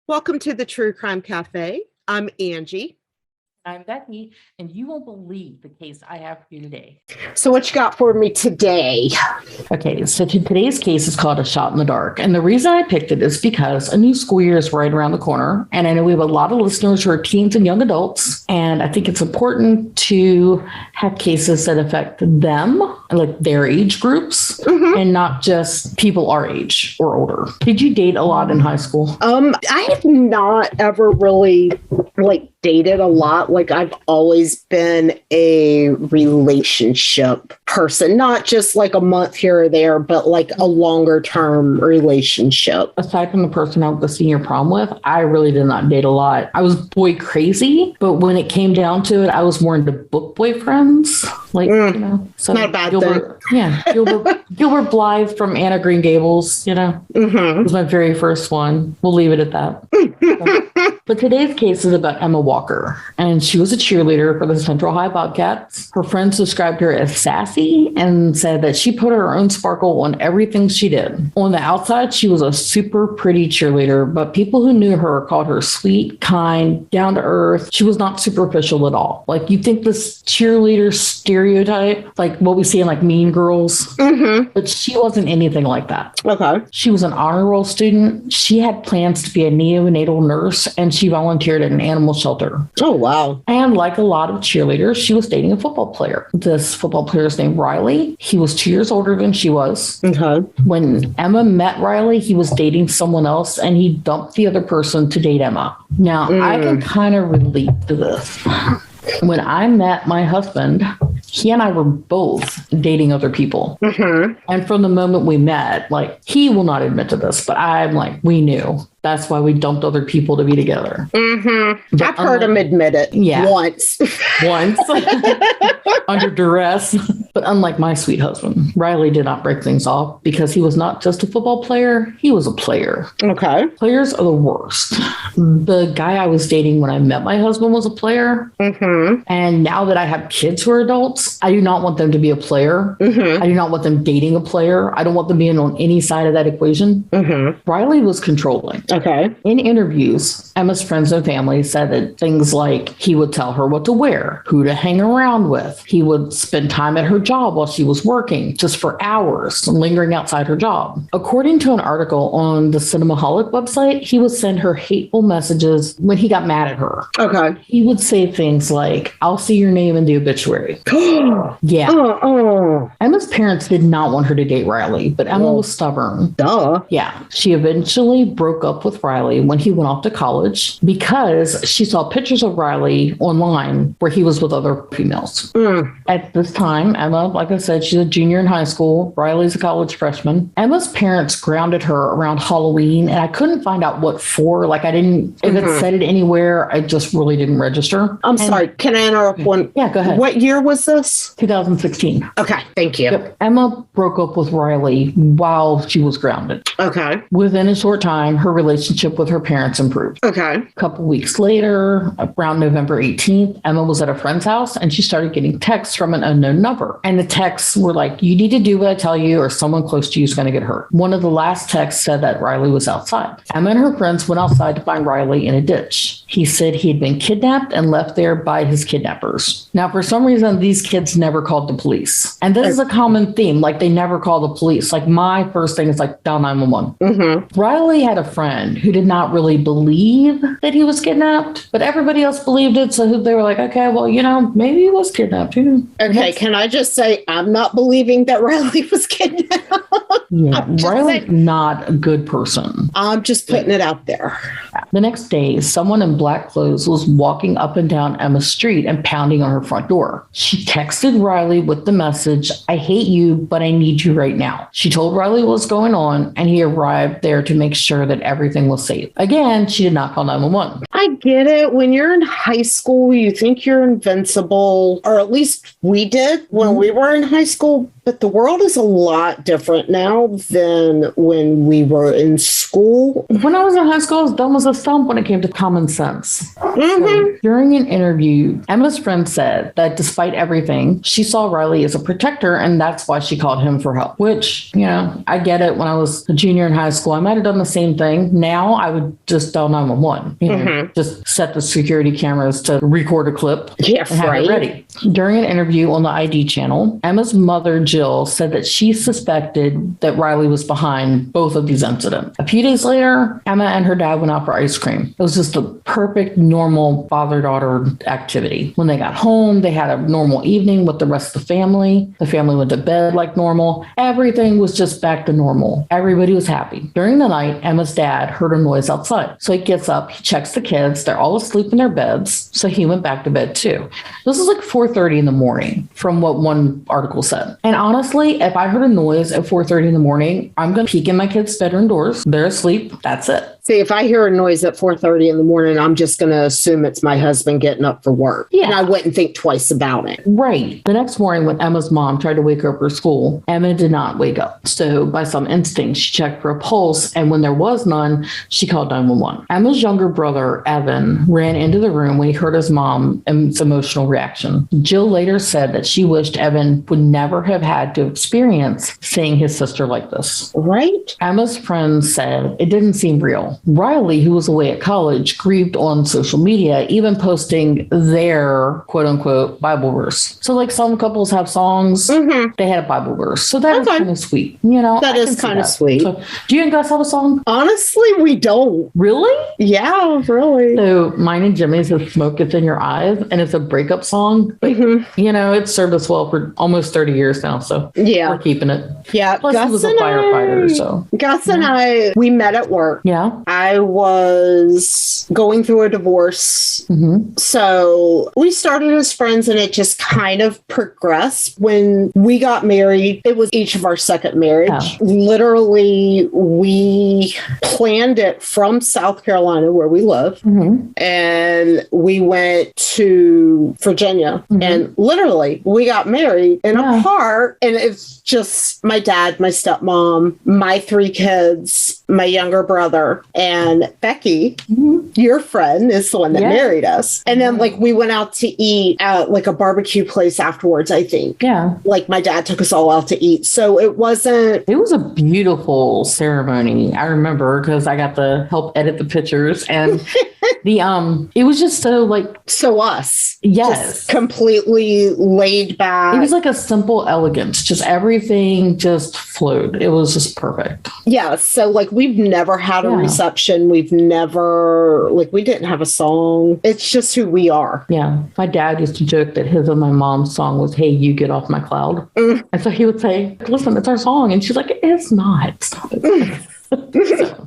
Welcome to the True Crime Cafe. I'm Angie. I'm Becky, and you won't believe the case I have for you today. So what you got for me today? Okay, so today's case is called A Shot in the Dark. And the reason I picked it is because a new school year is right around the corner. And I know we have a lot of listeners who are teens and young adults. And I think it's important to have cases that affect them, like their age groups, and not just people our age or older. Did you date a lot in high school? I have not ever really dated a lot. I've always been a relationship person, not just a month here or there, but a longer term relationship. Aside from the person I went to senior prom with, I really did not date a lot. I was boy crazy, but when it came down to it, I was more into book boyfriends. So not a bad Gilbert, thing. Yeah, Gilbert Blythe from Anna Green Gables, It was my very first one. We'll leave it at that. But today's case is about Emma Walker, and she was a cheerleader for the Central High Bobcats. Her friends described her as sassy and said that she put her own sparkle on everything she did. On the outside, she was a super pretty cheerleader, but people who knew her called her sweet, kind, down to earth. She was not superficial at all. You think this cheerleader stereotype, like what we see in Mean Girls, but she wasn't anything like that. Okay. She was an honor roll student. She had plans to be a neonatal nurse, and she volunteered at an animal shelter. Oh, wow. And like a lot of cheerleaders, she was dating a football player. This football player is named Riley. He was 2 years older than she was. Okay. When Emma met Riley, he was dating someone else, and he dumped the other person to date Emma. Now, I can kind of relate to this. When I met my husband, he and I were both dating other people. And from the moment we met, he will not admit to this, but I'm we knew. That's why we dumped other people to be together. I've heard him admit it. Yeah. Once. Under duress. But unlike my sweet husband, Riley did not break things off because he was not just a football player. He was a player. Okay. Players are the worst. The guy I was dating when I met my husband was a player. And now that I have kids who are adults, I do not want them to be a player. I do not want them dating a player. I don't want them being on any side of that equation. Riley was controlling. Okay. In interviews, Emma's friends and family said that things like he would tell her what to wear, who to hang around with. He would spend time at her job while she was working, just for hours, lingering outside her job. According to an article on the Cinemaholic website, he would send her hateful messages when he got mad at her. Okay. He would say things like, "I'll see your name in the obituary." Yeah. Emma's parents did not want her to date Riley, but Emma was stubborn. Duh. Yeah. She eventually broke up with Riley when he went off to college because she saw pictures of Riley online where he was with other females. At this time, Emma, like I said, she's a junior in high school. Riley's a college freshman. Emma's parents grounded her around Halloween, and I couldn't find out what for. I didn't, if it said it anywhere, I just really didn't register. I'm sorry. Can I interrupt one? Yeah, go ahead. What year was this? 2016. Okay. Thank you. Yep. Emma broke up with Riley while she was grounded. Okay. Within a short time, her relationship with her parents improved. Okay. A couple weeks later, around November 18th, Emma was at a friend's house and she started getting texts from an unknown number. And the texts were like, "You need to do what I tell you or someone close to you is going to get hurt." One of the last texts said that Riley was outside. Emma and her friends went outside to find Riley in a ditch. He said he had been kidnapped and left there by his kidnappers. Now, for some reason, these kids never called the police. And this is a common theme. They never call the police. My first thing is dial 911. Riley had a friend who did not really believe that he was kidnapped, but everybody else believed it. So they were like, okay, well, maybe he was kidnapped. Okay, can I just say I'm not believing that Riley was kidnapped? Yeah, Riley's not a good person. I'm just putting it out there. The next day, someone in black clothes was walking up and down Emma's street and pounding on her front door. She texted Riley with the message, "I hate you, but I need you right now." She told Riley what was going on, and he arrived there to make sure that everything was safe. Again, she did not call 911. I get it. When you're in high school, you think you're invincible, or at least we did when we were in high school. But the world is a lot different now than when we were in school. When I was in high school, I was dumb as a stump when it came to common sense. Mm-hmm. So, during an interview, Emma's friend said that despite everything, she saw Riley as a protector, and that's why she called him for help, which, I get it. When I was a junior in high school, I might have done the same thing. Now I would just dial 911, just set the security cameras to record a clip and have it ready. During an interview on the ID channel, Emma's mother, Jill, said that she suspected that Riley was behind both of these incidents. A few days later, Emma and her dad went out for ice cream. It was just a perfect, normal father-daughter activity. When they got home, they had a normal evening with the rest of the family. The family went to bed like normal. Everything was just back to normal. Everybody was happy. During the night, Emma's dad heard a noise outside. So he gets up, he checks the kids. They're all asleep in their beds. So he went back to bed too. This is like 4:30 in the morning from what one article said. And honestly, if I heard a noise at 4:30 in the morning, I'm going to peek in my kids' bedroom doors. They're asleep. That's it. See, if I hear a noise at 4:30 in the morning, I'm just going to assume it's my husband getting up for work. Yeah. And I wouldn't think twice about it. Right. The next morning, when Emma's mom tried to wake her up for school, Emma did not wake up. So by some instinct, she checked for a pulse. And when there was none, she called 911. Emma's younger brother, Evan, ran into the room when he heard his mom's emotional reaction. Jill later said that she wished Evan would never have had to experience seeing his sister like this. Right. Emma's friends said it didn't seem real. Riley, who was away at college, grieved on social media, even posting their quote unquote Bible verse. So like some couples have songs, they had a Bible verse. So that is kind of sweet. That is kind of sweet. So, do you guys have a song? Honestly, we don't. Really? Yeah, really. So mine and Jimmy's is Smoke Gets in Your Eyes, and it's a breakup song. But, it's served us well for almost 30 years now. So we're keeping it. Yeah. Plus, he was a firefighter. So Gus and I, we met at work. Yeah. I was going through a divorce. So we started as friends and it just kind of progressed. When we got married, it was each of our second marriage. Yeah. Literally, we planned it from South Carolina, where we live, and we went to Virginia. And literally, we got married in a park. And it's just my dad, my stepmom, my 3 kids, my younger brother, and Becky, your friend, is the one that married us. And then we went out to eat at a barbecue place afterwards, I think. Yeah. My dad took us all out to eat. So it was a beautiful ceremony. I remember because I got to help edit the pictures, and it was just so us. Yes. Just completely laid back. It was like a simple elegance. Just everything just flowed. It was just perfect. Yeah. So we've never had a reception. We've never, we didn't have a song. It's just who we are. Yeah. My dad used to joke that his and my mom's song was, "Hey, you get off my cloud." And so he would say, "Listen, it's our song." And she's like, "It's not. Stop it."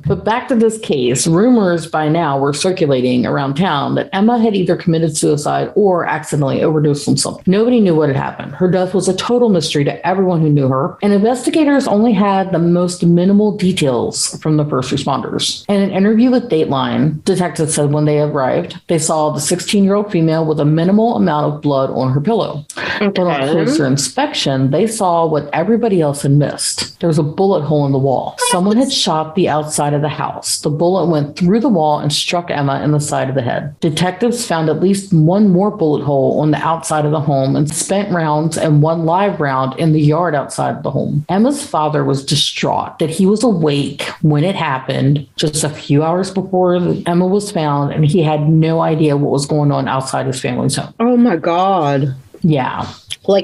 But back to this case, rumors by now were circulating around town that Emma had either committed suicide or accidentally overdosed on something. Nobody knew what had happened. Her death was a total mystery to everyone who knew her, and investigators only had the most minimal details from the first responders. In an interview with Dateline, detectives said when they arrived, they saw the 16-year-old female with a minimal amount of blood on her pillow. Okay. But on closer inspection, they saw what everybody else had missed. There was a bullet hole in the wall. Someone had shot the outside of the house. The bullet went through the wall and struck Emma in the side of the head. Detectives found at least one more bullet hole on the outside of the home and spent rounds and one live round in the yard outside of the home. Emma's father was distraught that he was awake when it happened just a few hours before Emma was found, and he had no idea what was going on outside his family's home. Oh my God. Yeah.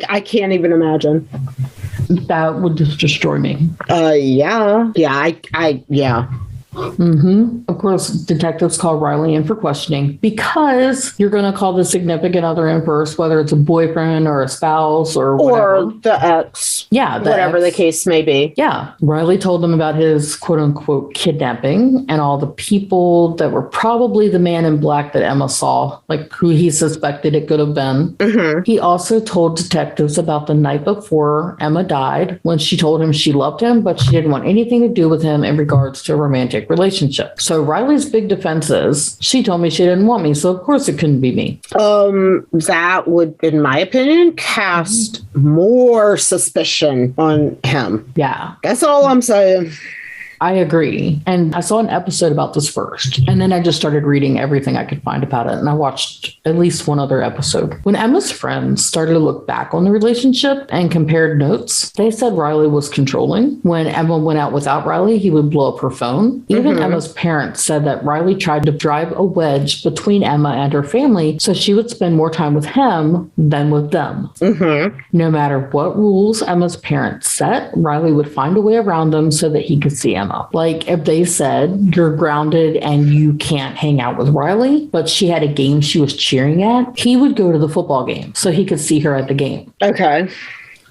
I can't even imagine. That would just destroy me. Yeah. Yeah. Of course, detectives call Riley in for questioning because you're going to call the significant other in first, whether it's a boyfriend or a spouse or whatever. Or the ex. Yeah. Whatever the case may be. Yeah. Riley told them about his quote unquote kidnapping and all the people that were probably the man in black that Emma saw, who he suspected it could have been. He also told detectives about the night before Emma died when she told him she loved him, but she didn't want anything to do with him in regards to a romantic romantic relationship. So Riley's big defense is, she told me she didn't want me, so of course it couldn't be me. That would, in my opinion, cast more suspicion on him. Yeah. That's all I'm saying. I agree. And I saw an episode about this first, and then I just started reading everything I could find about it. And I watched at least one other episode. When Emma's friends started to look back on the relationship and compared notes, they said Riley was controlling. When Emma went out without Riley, he would blow up her phone. Even Emma's parents said that Riley tried to drive a wedge between Emma and her family so she would spend more time with him than with them. No matter what rules Emma's parents set, Riley would find a way around them so that he could see Emma. Like if they said you're grounded and you can't hang out with Riley, but she had a game she was cheering at, he would go to the football game so he could see her at the game. Okay.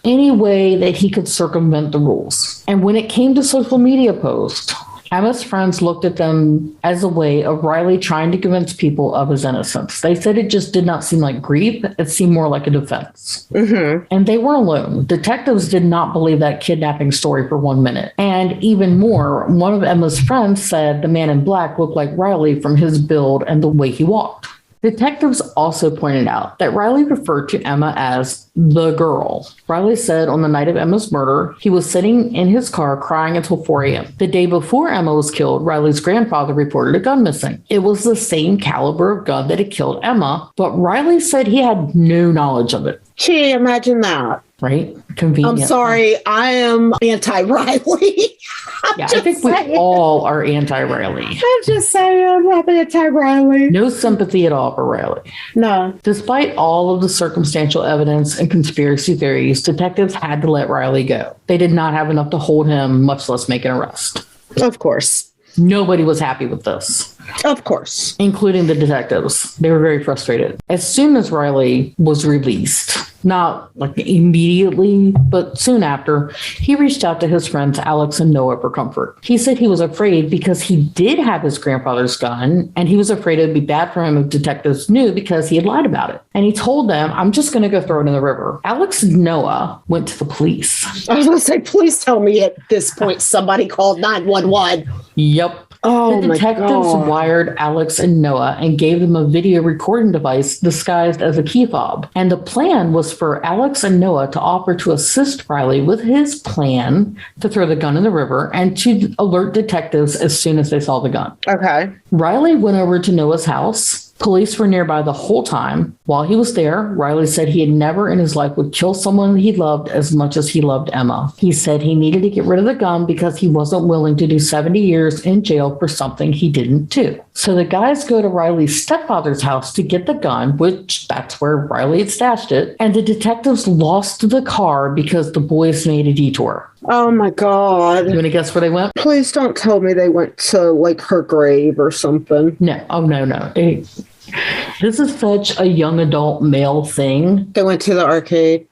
Any way that he could circumvent the rules. And when it came to social media posts, Emma's friends looked at them as a way of Riley trying to convince people of his innocence. They said it just did not seem like grief. It seemed more like a defense. And they weren't alone. Detectives did not believe that kidnapping story for 1 minute. And even more, one of Emma's friends said the man in black looked like Riley from his build and the way he walked. Detectives also pointed out that Riley referred to Emma as the girl. Riley said on the night of Emma's murder, he was sitting in his car crying until 4 a.m. The day before Emma was killed, Riley's grandfather reported a gun missing. It was the same caliber of gun that had killed Emma, but Riley said he had no knowledge of it. Gee, imagine that. Right? Convenient. I'm sorry, I am anti-Riley. Yeah, I think we all are anti-Riley. I'm just saying, I'm anti-Riley. No sympathy at all for Riley. No. Despite all of the circumstantial evidence and conspiracy theories, detectives had to let Riley go. They did not have enough to hold him, much less make an arrest. Of course. Nobody was happy with this. Of course. Including the detectives. They were very frustrated. As soon as Riley was released, not like immediately, but soon after, he reached out to his friends Alex and Noah for comfort. He said he was afraid because he did have his grandfather's gun, and he was afraid it would be bad for him if detectives knew because he had lied about it. And he told them, I'm just going to go throw it in the river. Alex and Noah went to the police. I was going to say, please tell me at this point somebody called 911. Yep. Oh, the detectives wired Alex and Noah and gave them a video recording device disguised as a key fob. And the plan was for Alex and Noah to offer to assist Riley with his plan to throw the gun in the river and to alert detectives as soon as they saw the gun. Okay. Riley went over to Noah's house. Police were nearby the whole time. While he was there, Riley said he had never in his life would kill someone he loved as much as he loved Emma. He said he needed to get rid of the gun because he wasn't willing to do 70 years in jail for something he didn't do. So the guys go to Riley's stepfather's house to get the gun, which that's where Riley had stashed it. And the detectives lost the car because the boys made a detour. Oh my God. You want to guess where they went? Please don't tell me they went to like her grave or something. No. Oh, no. This is such a young adult male thing. They went to the arcade,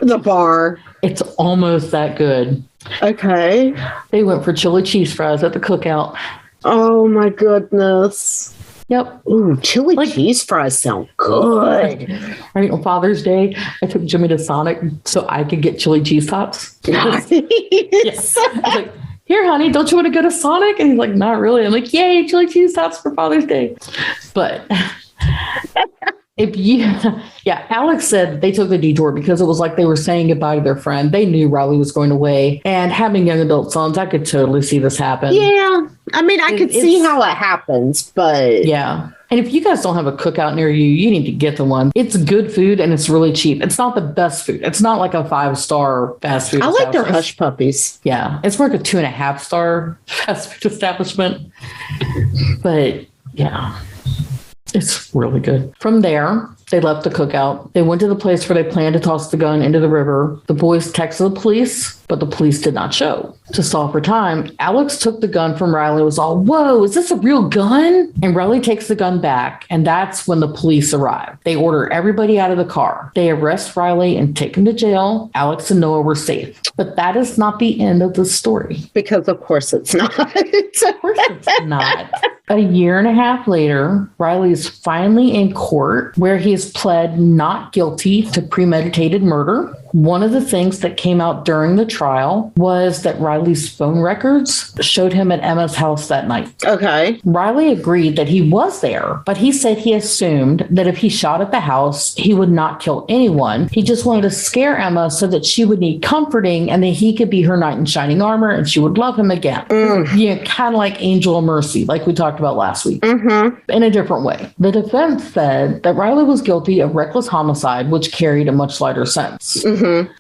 the bar. It's almost that good. Okay. They went for chili cheese fries at the cookout. Oh my goodness. Yep. Ooh, chili cheese fries sound good. Right, on Father's Day, I took Jimmy to Sonic so I could get chili cheese tots. Nice. Yes. I was like, here, honey, don't you want to go to Sonic? And he's like, not really. I'm like, yay, chili cheese tots for Father's Day. But Alex said they took the detour because it was like they were saying goodbye to their friend. They knew Riley was going away. And having young adult sons, I could totally see this happen. Yeah. I mean, I could see how it happens, but... Yeah. And if you guys don't have a cookout near you, you need to get the one. It's good food and it's really cheap. It's not the best food. It's not like a 5-star fast food establishment. I like their hush puppies. Yeah. It's more like a 2.5-star fast food establishment. But yeah, it's really good. From there, they left the cookout. They went to the place where they planned to toss the gun into the river. The boys texted the police, but the police did not show. To solve for time, Alex took the gun from Riley and was all, whoa, is this a real gun? And Riley takes the gun back, and that's when the police arrive. They order everybody out of the car. They arrest Riley and take him to jail. Alex and Noah were safe. But that is not the end of the story. Because of course it's not. Of course it's not. A year and a half later, Riley is finally in court where he is pled not guilty to premeditated murder. One of the things that came out during the trial was that Riley's phone records showed him at Emma's house that night. Okay. Riley agreed that he was there, but he said he assumed that if he shot at the house, he would not kill anyone. He just wanted to scare Emma so that she would need comforting and that he could be her knight in shining armor and she would love him again. Yeah, kind of like Angel of Mercy, like we talked about last week, in a different way. The defense said that Riley was guilty of reckless homicide, which carried a much lighter sentence.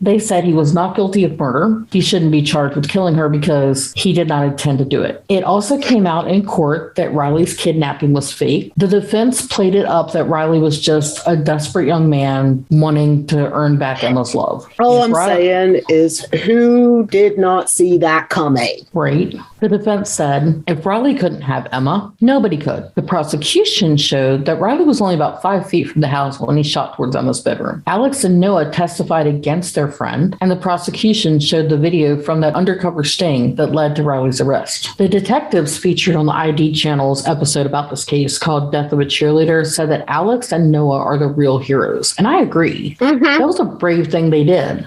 They said he was not guilty of murder. He shouldn't be charged with killing her because he did not intend to do it. It also came out in court that Riley's kidnapping was fake. The defense played it up that Riley was just a desperate young man wanting to earn back Emma's love. All I'm saying is, who did not see that coming? Right. The defense said if Riley couldn't have Emma, nobody could. The prosecution showed that Riley was only about 5 feet from the house when he shot towards Emma's bedroom. Alex and Noah testified against their friend, and the prosecution showed the video from that undercover sting that led to Riley's arrest. The detectives featured on the ID Channel's episode about this case called Death of a Cheerleader said that Alex and Noah are the real heroes. And I agree. That was a brave thing they did.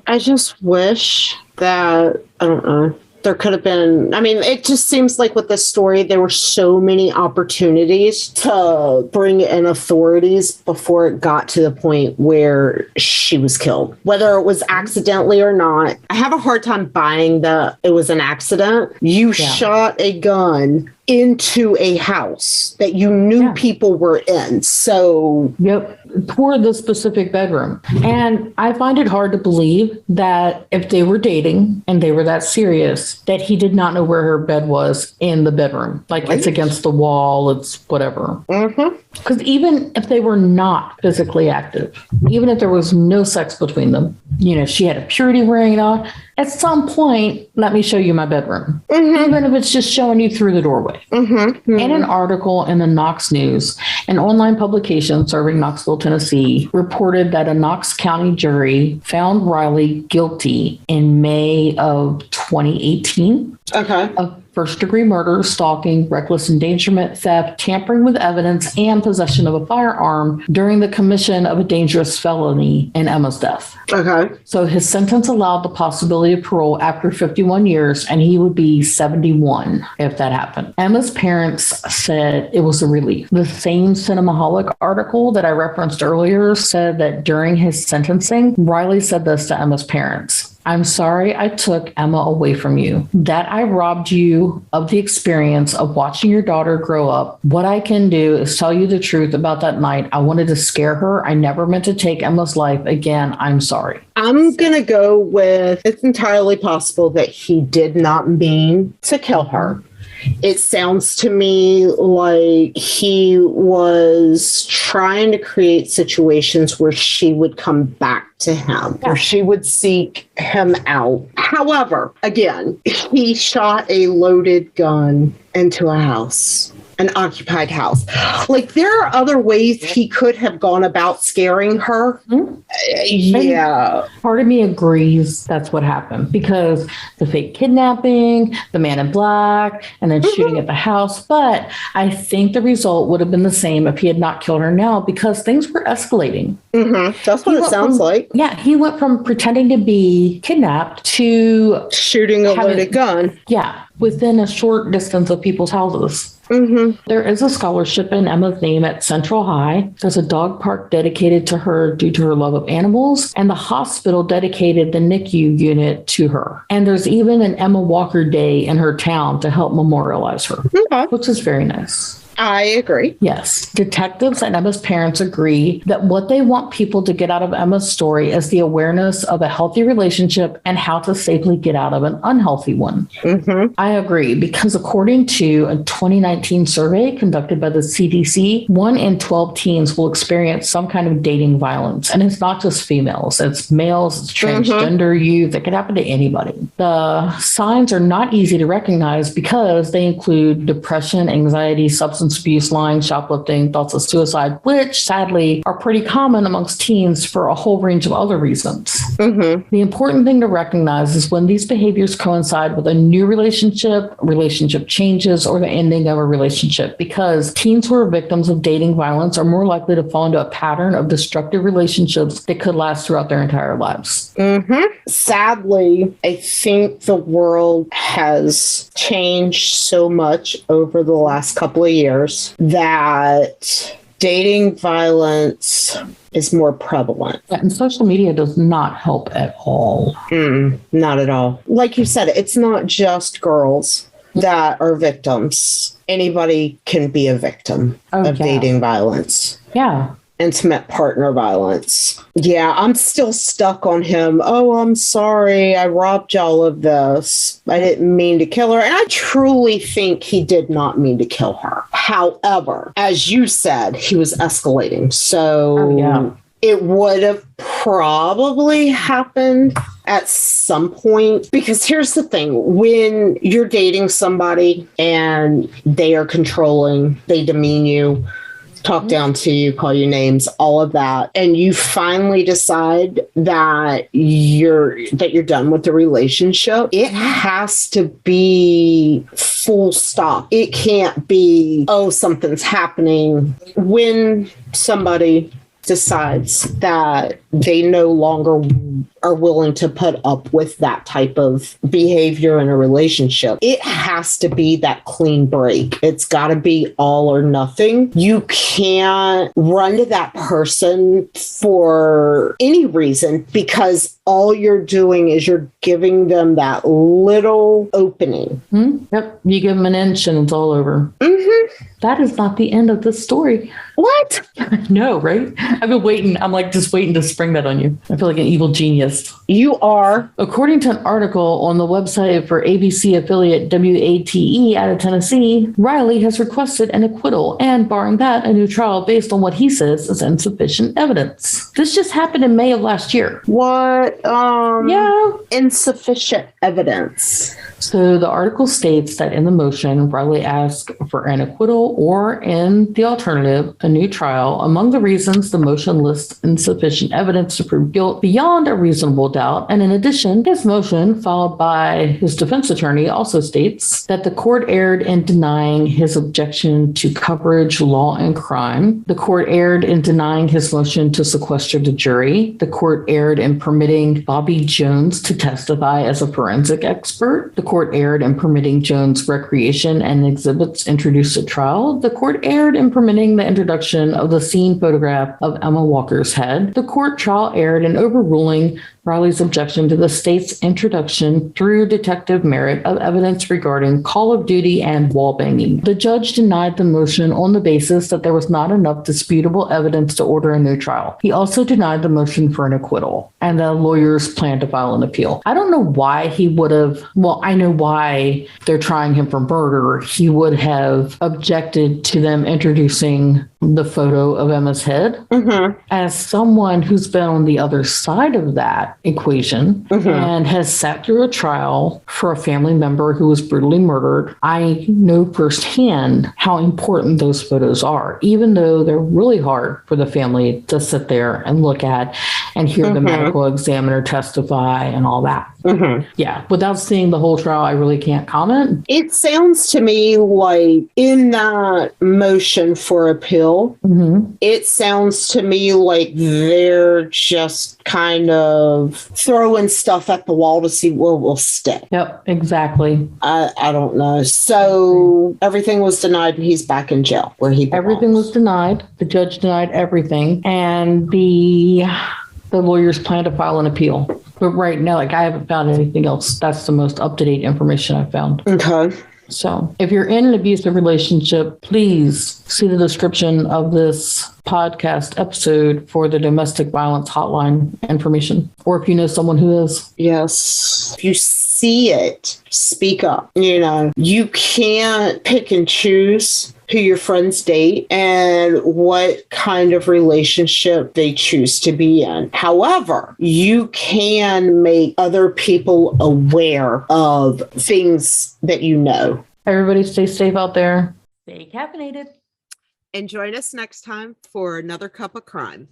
I just wish that, I don't know, there could have been, I mean, it just seems like with this story, there were so many opportunities to bring in authorities before it got to the point where she was killed, whether it was accidentally or not. I have a hard time buying that it was an accident. You shot a gun into a house that you knew people were in. So, toward the specific bedroom. And I find it hard to believe that if they were dating and they were that serious, that he did not know where her bed was in the bedroom. Like it's against the wall, it's whatever. Because even if they were not physically active, even if there was no sex between them, you know, she had a purity ring on, at some point, let me show you my bedroom. Even if it's just showing you through the doorway. In an article in the Knox News, an online publication serving Knoxville, Tennessee, reported that a Knox County jury found Riley guilty in May of 2018 of first-degree murder, stalking, reckless endangerment, theft, tampering with evidence, and possession of a firearm during the commission of a dangerous felony in Emma's death. So his sentence allowed the possibility of parole after 51 years, and he would be 71 if that happened. Emma's parents said it was a relief. The same Cinemaholic article that I referenced earlier said that during his sentencing, Riley said this to Emma's parents: "I'm sorry I took Emma away from you, that I robbed you of the experience of watching your daughter grow up. What I can do is tell you the truth about that night. I wanted to scare her. I never meant to take Emma's life. Again, I'm sorry." I'm going to go with it's entirely possible that he did not mean to kill her. It sounds to me like he was trying to create situations where she would come back to him, or she would seek him out. However, again, he shot a loaded gun into a house, an occupied house. Like, there are other ways he could have gone about scaring her. Yeah. Part of me agrees that's what happened, because the fake kidnapping, the man in black, and then shooting at the house. But I think the result would have been the same if he had not killed her now, because things were escalating. That's what it sounds like. Yeah, he went from pretending to be kidnapped to shooting a loaded gun. Yeah, within a short distance of people's houses. There is a scholarship in Emma's name at Central High. There's a dog park dedicated to her due to her love of animals, and the hospital dedicated the NICU unit to her. And there's even an Emma Walker Day in her town to help memorialize her, which is very nice. I agree. Yes. Detectives and Emma's parents agree that what they want people to get out of Emma's story is the awareness of a healthy relationship and how to safely get out of an unhealthy one. I agree, because according to a 2019 survey conducted by the CDC, 1 in 12 teens will experience some kind of dating violence. And it's not just females, it's males, it's transgender youth. It could happen to anybody. The signs are not easy to recognize because they include depression, anxiety, substance substance abuse, lying, shoplifting, thoughts of suicide, which sadly are pretty common amongst teens for a whole range of other reasons. Mm-hmm. The important thing to recognize is when these behaviors coincide with a new relationship changes, or the ending of a relationship, because teens who are victims of dating violence are more likely to fall into a pattern of destructive relationships that could last throughout their entire lives. Mm-hmm. Sadly, I think the world has changed so much over the last couple of years that dating violence is more prevalent. And social media does not help at all. Not at all. Like you said, it's not just girls that are victims. Anybody can be a victim of dating violence. Yeah. Intimate partner violence. Yeah, I'm still stuck on him. Oh, I'm sorry. I robbed y'all of this. I didn't mean to kill her. And I truly think he did not mean to kill her. However, as you said, he was escalating. So it would have probably happened at some point. Because here's the thing. When you're dating somebody and they are controlling, they demean you, talk down to you, call you names, all of that, and you finally decide that you're done with the relationship, it has to be full stop. It can't be, oh, something's happening. When somebody decides that they no longer are willing to put up with that type of behavior in a relationship, it has to be that clean break. It's got to be all or nothing. You can't run to that person for any reason, because all you're doing is you're giving them that little opening. Yep. You give them an inch and it's all over. Mm-hmm. That is not the end of the story. What? No, right? I've been waiting. I'm like just waiting to spring that on you. I feel like an evil genius. You are. According to an article on the website for ABC affiliate WATE out of Tennessee, Riley has requested an acquittal and, barring that, a new trial based on what he says is insufficient evidence. This just happened in May of last year. What? Yeah. Insufficient evidence. So the article states that in the motion, Riley asked for an acquittal or, in the alternative, a new trial. Among the reasons, the motion lists insufficient evidence to prove guilt beyond a reasonable doubt. And in addition, his motion, followed by his defense attorney, also states that the court erred in denying his objection to coverage, law, and crime. The court erred in denying his motion to sequester the jury. The court erred in permitting Bobby Jones to testify as a forensic expert. The court erred in permitting Jones' recreation and exhibits introduced at trial. The court erred in permitting the introduction of the scene photograph of Emma Walker's head. The court trial erred in overruling Riley's objection to the state's introduction through Detective Merritt of evidence regarding Call of Duty and wall banging. The judge denied the motion on the basis that there was not enough disputable evidence to order a new trial. He also denied the motion for an acquittal, and the lawyers plan to file an appeal. I don't know why he would have, well, I know why they're trying him for murder. He would have objected to them introducing the photo of Emma's head. As someone who's been on the other side of that equation and has sat through a trial for a family member who was brutally murdered, I know firsthand how important those photos are, even though they're really hard for the family to sit there and look at and hear the medical examiner testify and all that. Yeah, without seeing the whole trial, I really can't comment. It sounds to me like in that motion for appeal, it sounds to me like they're just kind of throwing stuff at the wall to see where we'll stick. Yep, exactly. I don't know. So everything was denied and he's back in jail where he belongs. Everything was denied. The judge denied everything. And the lawyers plan to file an appeal. But right now, like, I haven't found anything else. That's the most up-to-date information I've found. Okay. So if you're in an abusive relationship, please see the description of this podcast episode for the domestic violence hotline information. Or if you know someone who is. Yes. If you see it, speak up. You know, you can't pick and choose who your friends date and what kind of relationship they choose to be in. However, you can make other people aware of things that you know. Everybody stay safe out there. Stay caffeinated. And join us next time for another cup of crime.